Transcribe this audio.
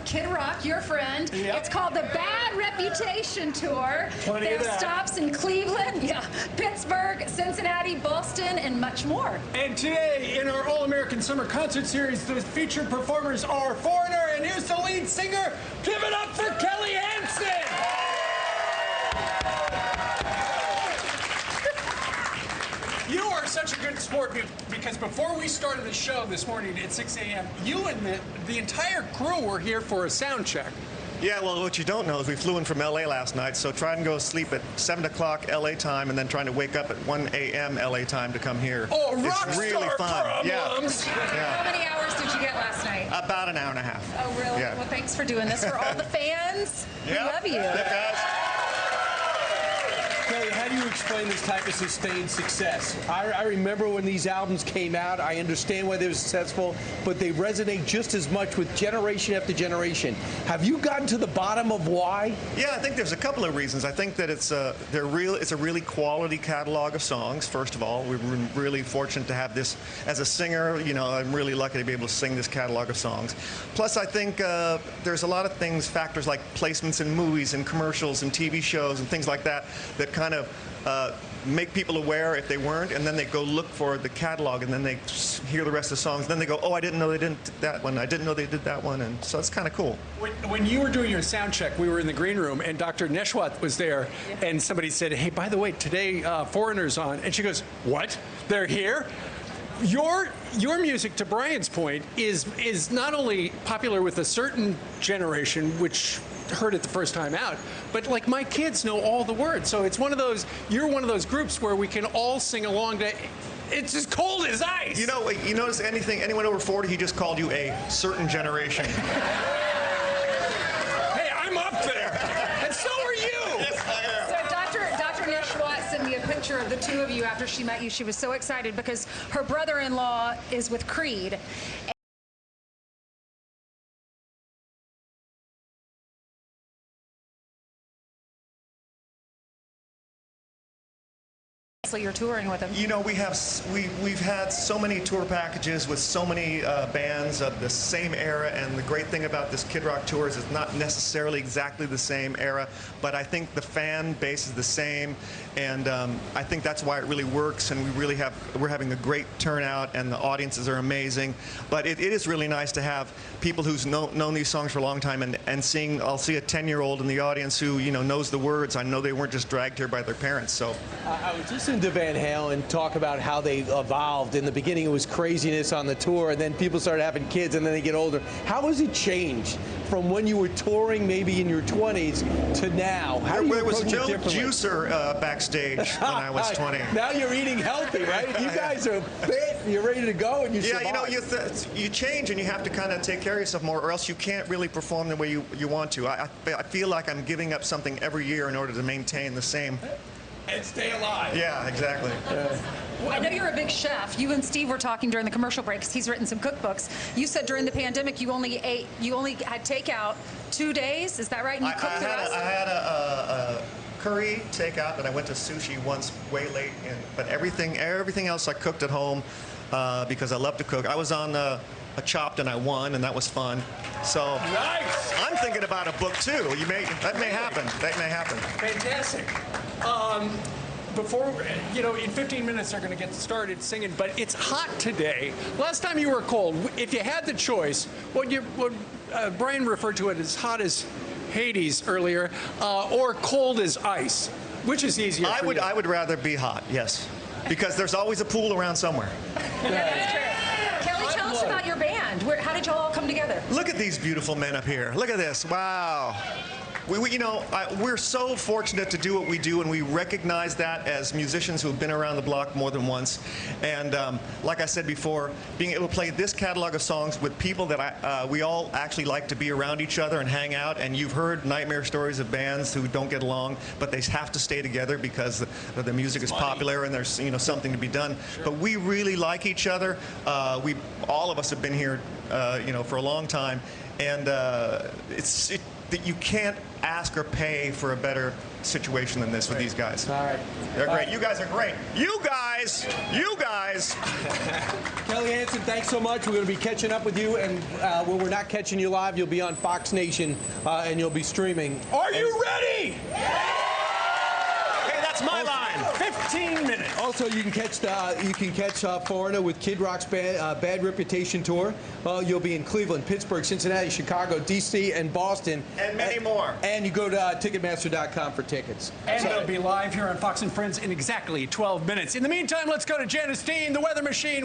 Kid Rock, your friend. Yep. It's called the Bad Reputation Tour. Plenty They of have that. stops in Cleveland, Pittsburgh, Cincinnati, Boston, and much more. And today, in our All-American Summer Concert Series, the featured performers are Foreigner, and here's the lead singer. Give it up for Kelly Hansen! You are such a good sport because before we started the show this morning at 6 a.m., you and the entire crew were here for a sound check. Yeah, well, what you don't know is we flew in from L.A. last night, so trying to go sleep at 7 o'clock L.A. time and then trying to wake up at 1 a.m. L.A. time to come here. Oh, rock it's really star fun. problems! How many hours did you get last night? About an hour and a half. Oh, really? Yeah. Well, thanks for doing this for all the fans. We love you. Yeah, guys. Kelly, how do you explain this type of sustained success? I remember when these albums came out, I understand why they were successful, but they resonate just as much with generation after generation. Have you gotten to the bottom of why? Yeah, I think there's a couple of reasons. I think that it's a really quality catalog of songs, first of all. We're really fortunate to have this as a singer. You know, I'm really lucky to be able to sing this catalog of songs. Plus, I think there's a lot of factors like placements in movies and commercials and TV shows and things like that that kind of make people aware if they weren't, and then they go look for the catalog, and then they hear the rest of the songs. Then they go, oh, I didn't know they did that one. I didn't know they did that one, and so it's kind of cool. When you were doing your sound check, we were in the green room, and Dr. Neshwat was there, and somebody said, hey, by the way, today Foreigner's on. And she goes, what? They're here? Your music, to Brian's point, is not only popular with a certain generation, which heard it the first time out, but like my kids know all the words. So it's one of those, you're one of those groups where we can all sing along to It's as cold as ice. You know, you notice anyone over 40, he just called you a certain generation. Hey, I'm up there, and so are you. Yes, I am. So Dr. Neshwat sent me a picture of the two of you after she met you. She was so excited because her brother-in-law is with Creed. So you're touring with him. You know, we've had so many tour packages with so many bands of the same era, and the great thing about this Kid Rock tour is it's not necessarily exactly the same era, but I think the fan base is the same, and I think that's why it really works, and we're having a great turnout, and the audiences are amazing. But it is really nice to have people who's known these songs for a long time, and I'll see a 10-year-old in the audience who knows the words. I know they weren't just dragged here by their parents. So I was listening to Van Halen talk about how they evolved. In the beginning, it was craziness on the tour, and then people started having kids, and then they get older. How has it changed from when you were touring maybe in your 20s to now? How do you there was approach it no differently? juicer backstage when I was 20. Now you're eating healthy, right? You guys are fit, and you're ready to go, and you survive. You know, you change, and you have to kind of take care of yourself more, or else you can't really perform the way you want to. I feel like I'm giving up something every year in order to maintain the same. And stay alive. Yeah, exactly. I know you're a big chef. You and Steve were talking during the commercial breaks. He's written some cookbooks. You said during the pandemic you only had takeout 2 days. Is that right? And you cooked the rest? I had a curry takeout, and I went to sushi once way late. But everything else I cooked at home because I love to cook. I was on a Chopped, and I won, and that was fun. So Nice. I'm thinking about a book too. That may happen. That may happen. Fantastic. Before, in 15 minutes they're going to get started singing, but it's hot today. Last time you were cold, if you had the choice, what Brian referred to it as hot as Hades earlier, or cold as ice. Which is easier for you? I would rather be hot, yes, because there's always a pool around somewhere. That's true. Kelly, tell us about your band. How did y'all all come together? Look at these beautiful men up here. Look at this. Wow. We're so fortunate to do what we do, and we recognize that as musicians who have been around the block more than once. And like I said before, being able to play this catalog of songs with people that we all actually like to be around each other and hang out. And you've heard nightmare stories of bands who don't get along, but they have to stay together because the music is popular and there's something to be done. Sure. But we really like each other. All of us have been here, for a long time, and that you can't ask or pay for a better situation than this with these guys. All right. They're great. You guys are great. You guys! Kelly Hansen. Hansen, thanks so much. We're going to be catching up with you, and when we're not catching you live, you'll be on Fox Nation, and you'll be streaming. Are you ready? Hey, that's my line. 15 minutes. Also, you can catch Foreigner with Kid Rock's Bad Reputation tour. You'll be in Cleveland, Pittsburgh, Cincinnati, Chicago, D.C., and Boston. And many more. And you go to Ticketmaster.com for tickets. And they'll be live here on Fox and Friends in exactly 12 minutes. In the meantime, let's go to Janice Dean, the weather machine.